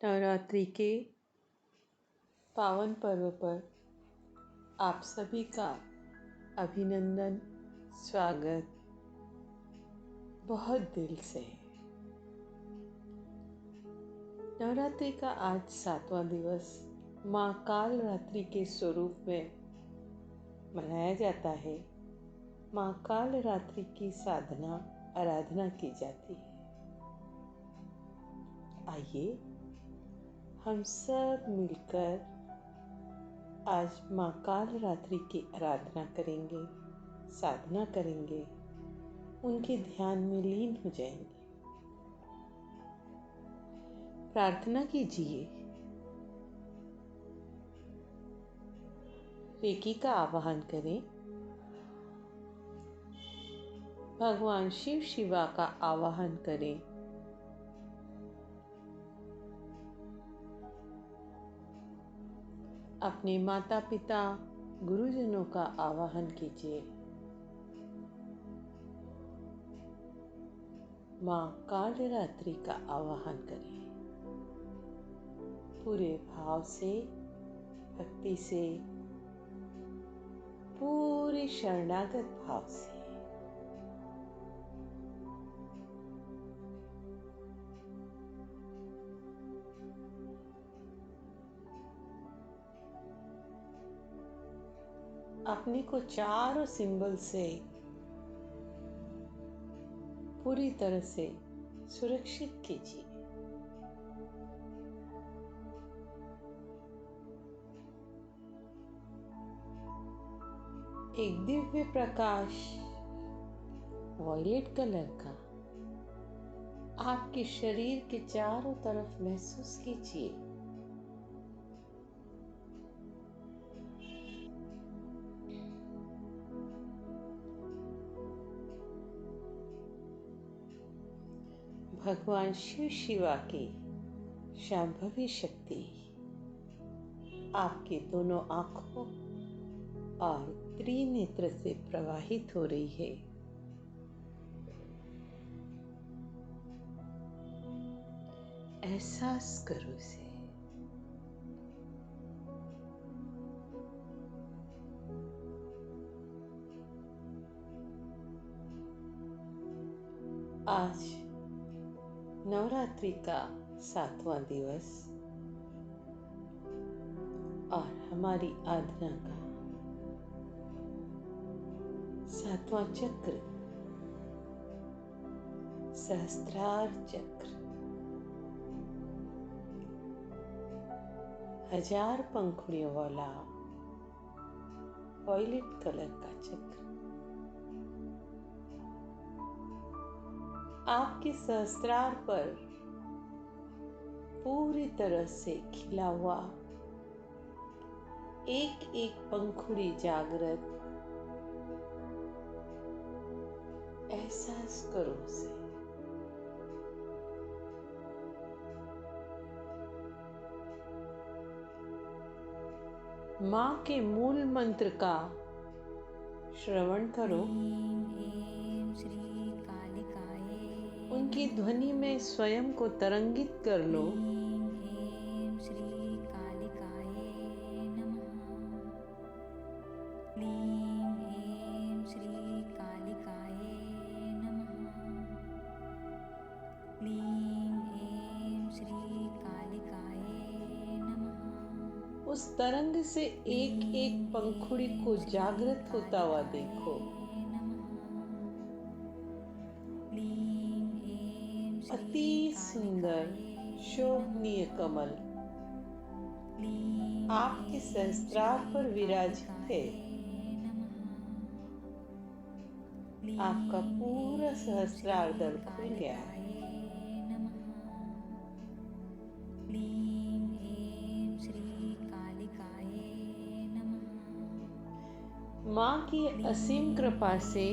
नवरात्रि के पावन पर्व पर आप सभी का अभिनंदन, स्वागत बहुत दिल से। नवरात्रि का आज 7वां दिवस माँ काल रात्रि के स्वरूप में मनाया जाता है। माँ काल रात्रि की साधना आराधना की जाती है। आइए हम सब मिलकर आज माँ काल रात्रि की आराधना करेंगे, साधना करेंगे, उनके ध्यान में लीन हो जाएंगे। प्रार्थना कीजिए। रेकी का आवाहन करें। भगवान शिव शिवा का आवाहन करें। अपने माता पिता गुरुजनों का आवाहन कीजिए। माँ काल रात्रि का आवाहन करें। पूरे भाव से, भक्ति से, पूरे शरणागत भाव से। अपने को चारों सिंबल से पूरी तरह से सुरक्षित कीजिए। एक दिव्य प्रकाश वॉयलेट कलर का आपके शरीर के चारों तरफ महसूस कीजिए। भगवान शिव शिवा की शांभवी शक्ति आपके दोनों आंखों और त्रिनेत्र से प्रवाहित हो रही है। एहसास करो इसे। आज नवरात्रि का 7वां दिवस और हमारी आराधना का 7वां चक्र, सहस्त्रार चक्र, 1000 पंखुड़ियों वाला वॉयलेट कलर का चक्र आपके सहस्त्रार पर पूरी तरह से खिला हुआ, एक एक पंखुड़ी जागृत। एहसास करो उसे। माँ के मूल मंत्र का श्रवण करो। उनकी ध्वनि में स्वयं को तरंगित कर लो। उस तरंग से एक एक पंखुड़ी को जागृत होता हुआ देखो। अति सुंदर शोभनीय कमल आपके सहस्त्रार पर विराजित है। आपका पूरा सहस्त्रार दल खुल गया है। माँ की असीम कृपा से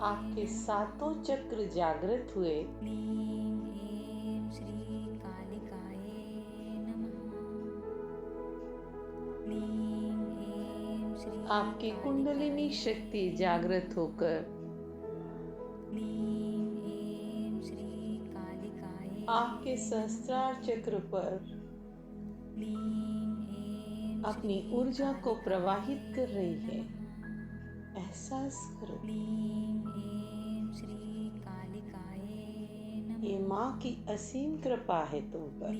आपके 7 चक्र जागृत हुए। आपकी कुंडलिनी शक्ति जागृत होकर आपके सहस्त्रार चक्र पर अपनी ऊर्जा को प्रवाहित कर रही है। एहसास करो, ये माँ की असीम कृपा है तुम पर।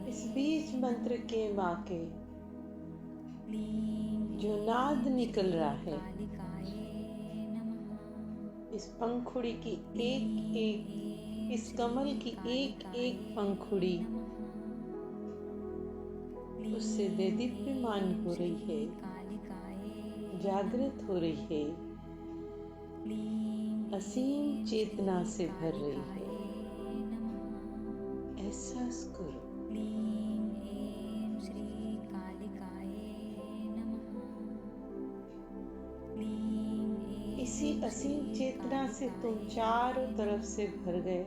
इस बीज मंत्र के माँ के जो नाद निकल रहा है, इस पंखुड़ी की एक एक, इस कमल की एक एक पंखुड़ी उससे देदीप्यमान हो रही है, जागृत हो रही है, असीम चेतना से भर रही है। एहसास करो, इसी असीम चेतना से तुम चारों तरफ से भर गए।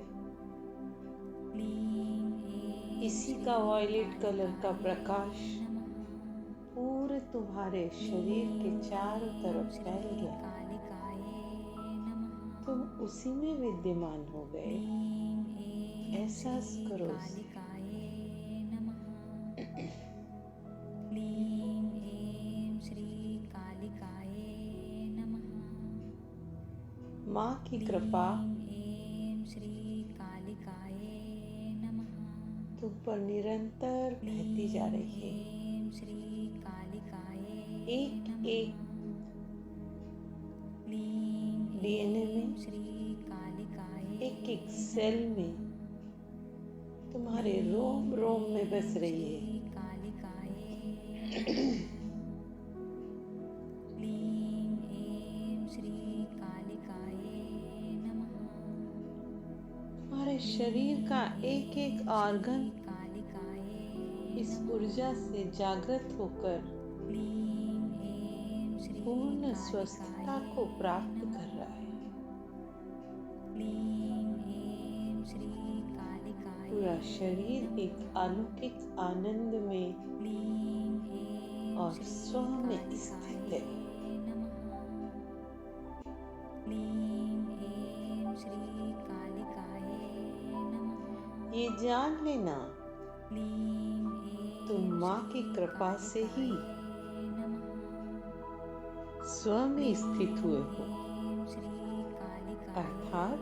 इसी का वॉयलेट कलर का प्रकाश पूरे तुम्हारे शरीर के चारों तरफ फैल गया। तुम उसी में विद्यमान हो गए। एहसास करो, माँ की कृपा तुम पर निरंतर बहती जा रही है। एक एक डीएनए में, एक एक सेल में, तुम्हारे रोम रोम में बस रही है। तुम्हारे शरीर का एक एक ऑर्गन इस ऊर्जा से जागृत होकर पूर्ण स्वस्थता को प्राप्त कर रहा है। पूरा शरीर एक अलौकिक आनंद में और स्व में स्थित है। ये जान लेना, तुम माँ की कृपा से ही स्व में स्थित हुए हो, अर्थात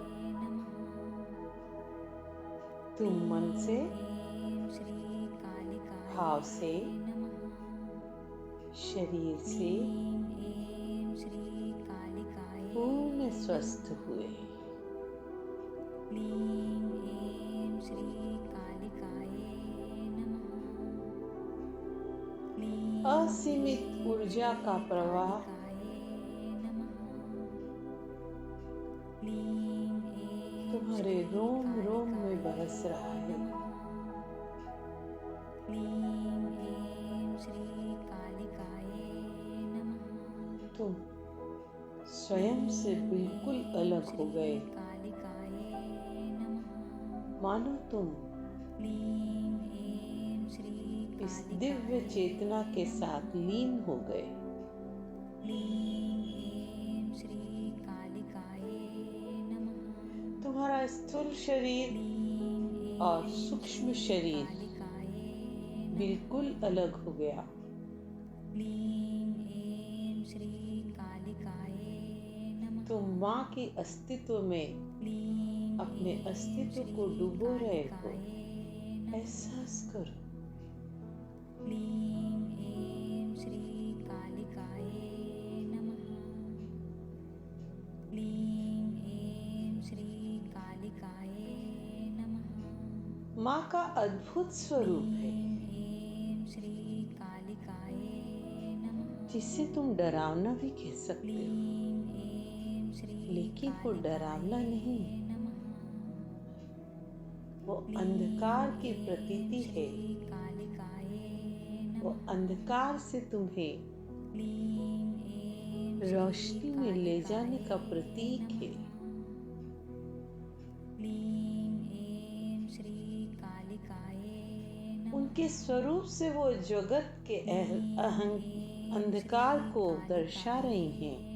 तुम मन से, भाव से, शरीर से पूर्ण स्वस्थ हुए। असीमित ऊर्जा का प्रवाह तुम्हारे रोम रोम में बरस रहा है। तुम स्वयं से बिल्कुल अलग हो गए, मानो तुम इस दिव्य चेतना के साथ लीन हो गए। तुम्हारा स्थूल शरीर और सूक्ष्म शरीर बिल्कुल अलग हो गया। तुम माँ के अस्तित्व में अपने अस्तित्व को डुबो रहे हो। एहसास करो, माँ का अद्भुत स्वरूप है जिसे तुम डरावना भी कह सकते हो, लेकिन वो डरावना नहीं, वो अंधकार की प्रतीति है। वो अंधकार से तुम्हें रोशनी में ले जाने का प्रतीक है। उनके स्वरूप से वो जगत के अंधकार को दर्शा रही हैं।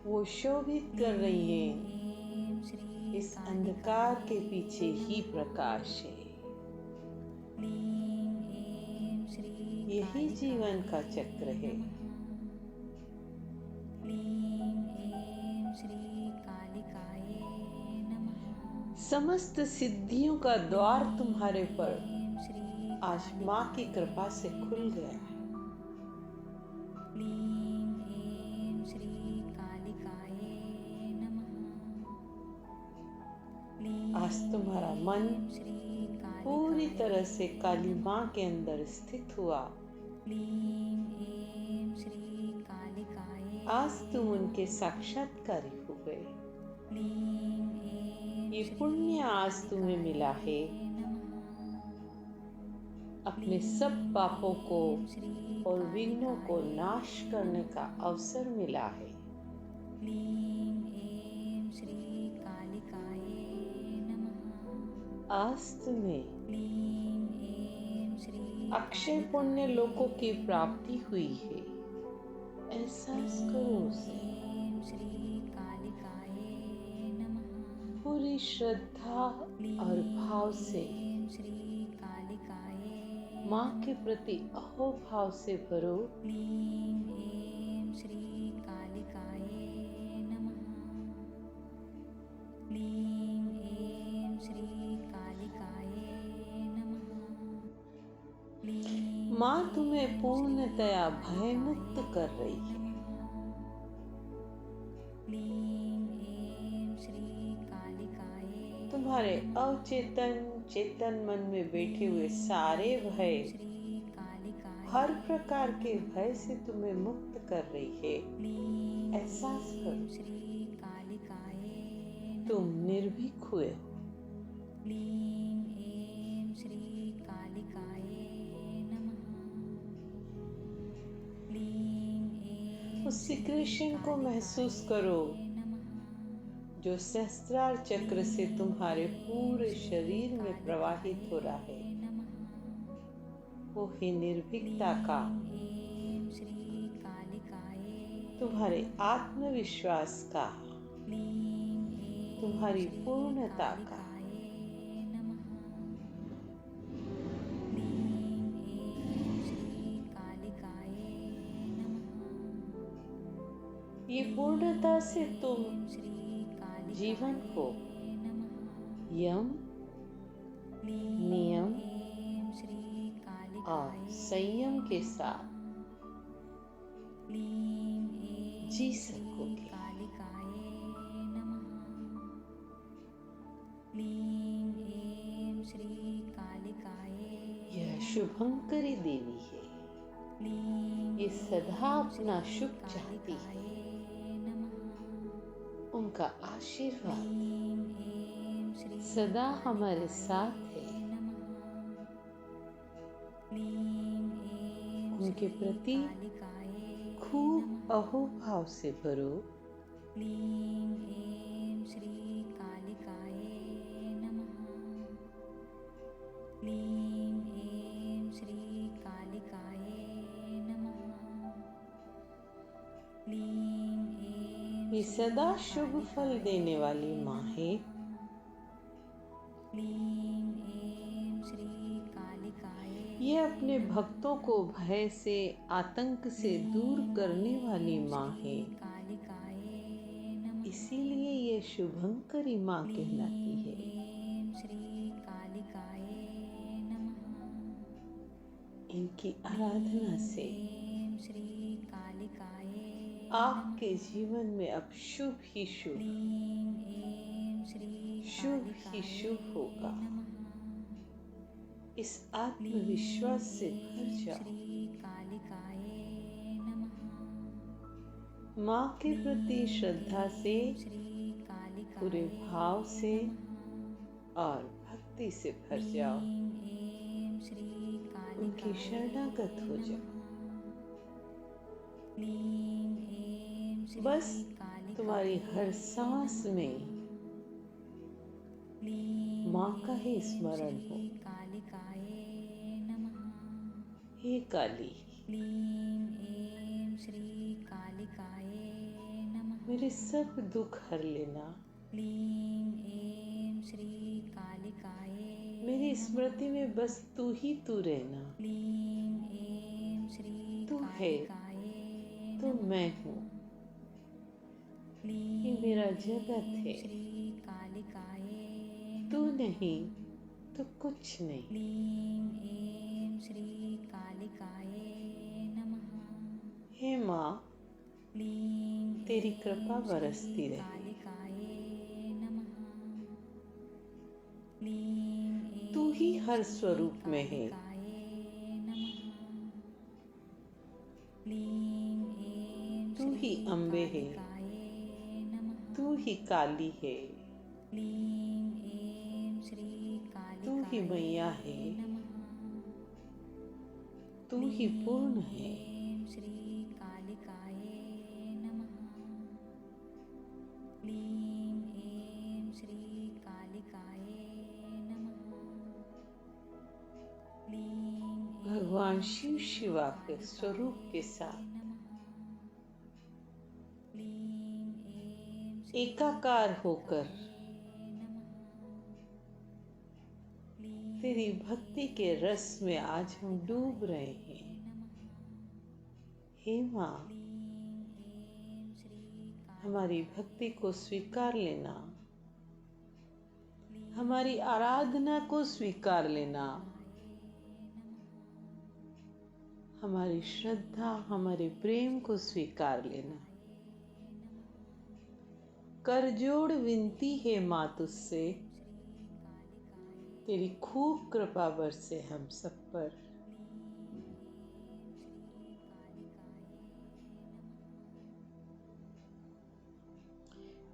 वो शोभित कर रही हैं। इस अंधकार के पीछे ही प्रकाश है। यही जीवन का चक्र है। समस्त सिद्धियों का द्वार तुम्हारे पर आज माँ की कृपा से खुल गया है। आज तुम्हारा मन पूरी तरह से काली माँ के अंदर स्थित हुआ। आज तुम उनके साक्षात्कारी हो गए। ये पुण्य आज तुम्हें मिला है। अपने सब पापों को और विघ्नों को नाश करने का अवसर मिला है। आज तुम्हें अक्षय पुण्य लोकों की प्राप्ति हुई है। एहसास करो उसे। पूरी श्रद्धा और भाव से माँ के प्रति अहोभाव से भरो। माँ तुम्हें पूर्णतया भयमुक्त कर रही है। तुम्हारे अवचेतन चेतन मन में बैठे हुए सारे भय, हर प्रकार के भय से तुम्हें मुक्त कर रही है। एहसास करो तुम निर्भीक हुए हो। उस श्री कृष्ण को महसूस करो जो सहस्त्रार चक्र से तुम्हारे पूरे शरीर में प्रवाहित हो रहा है। वो है निर्भीकता का, तुम्हारे आत्मविश्वास का, तुम्हारी पूर्णता का। ये पूर्णता से तुम जीवन को यम, नियम और संयम के साथ जी सकोगे। यह शुभंकरी देवी है। ये सदा अपना शुभ चाहती है। उनका आशीर्वाद सदा हमारे साथ है। उनके प्रति खूब अहोभाव से भरो। ये सदा शुभ फल देने वाली माँ है। ये अपने भक्तों को भय से, आतंक से दूर करने वाली माँ है। इसीलिए ये शुभंकरी माँ कहलाती है। इनकी आराधना से आपके जीवन में अब शुभ ही शुभ, शुभ ही शुभ होगा। इस आत्मविश्वास से भर जाओ। माँ के प्रति श्रद्धा से, पूरे भाव से और भक्ति से भर जाओ। उनकी शरणागत हो जाओ। बस तुम्हारी हर सांस में माँ का ही स्मरण हो। हे काली, मेरे सब दुख हर लेना। मेरी स्मृति में बस तू ही तू रहना। तू है तो मैं हूँ, ये मेरा जगत है। तू नहीं तो कुछ नहीं। हे माँ, तेरी कृपा बरसती रहे। तू ही हर स्वरूप में है। तू ही अम्बे है, तू ही काली है, तू ही मैया है, तू ही पूर्ण है। भगवान शिव शिवा के स्वरूप के साथ एकाकार होकर तेरी भक्ति के रस में आज हम डूब रहे हैं। हे माँ, हमारी भक्ति को स्वीकार लेना, हमारी आराधना को स्वीकार लेना, हमारी श्रद्धा, हमारे प्रेम को स्वीकार लेना। करजोड़ विनती है माँ तुझसे, तेरी खूब कृपा बरसे हम सब पर।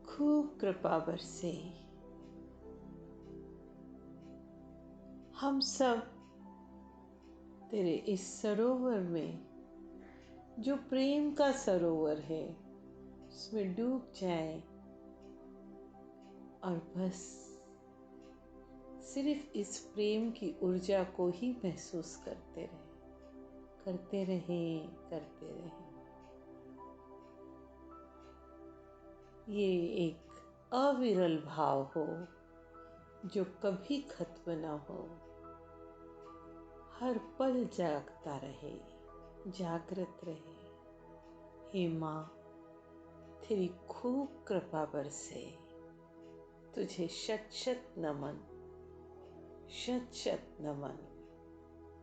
खूब कृपा बरसे। हम सब तेरे इस सरोवर में, जो प्रेम का सरोवर है, उसमें डूब जाए और बस सिर्फ इस प्रेम की ऊर्जा को ही महसूस करते रहे, करते रहे, करते रहे। ये एक अविरल भाव हो जो कभी खत्म न हो, हर पल जागता रहे, जागृत रहे। हे माँ, तेरी खूब कृपा बरसे। तुझे शत शत नमन, शत शत नमन,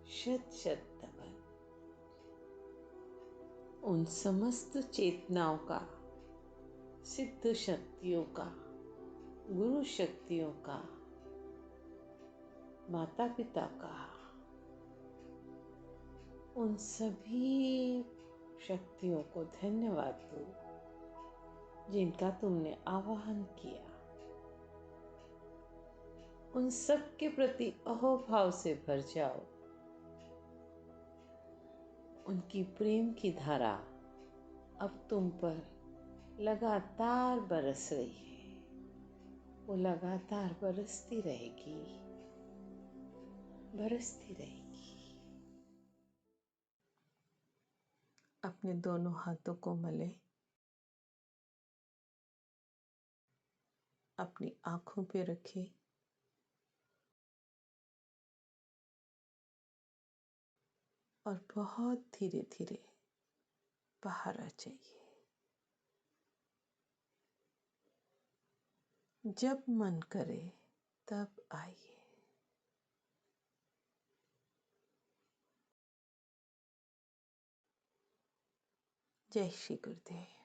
शत शत नमन। उन समस्त चेतनाओं का, सिद्ध शक्तियों का, गुरु शक्तियों का, माता पिता का, उन सभी शक्तियों को धन्यवाद दो जिनका तुमने आवाहन किया। उन सब के प्रति अहोभाव से भर जाओ। उनकी प्रेम की धारा अब तुम पर लगातार बरस रही है, वो लगातार बरसती रहेगी, बरसती रहेगी। अपने दोनों हाथों को मले, अपनी आंखों पे रखे और बहुत धीरे धीरे बाहर आ जाइए। जब मन करे तब आइए। जय श्री गुरुदेव।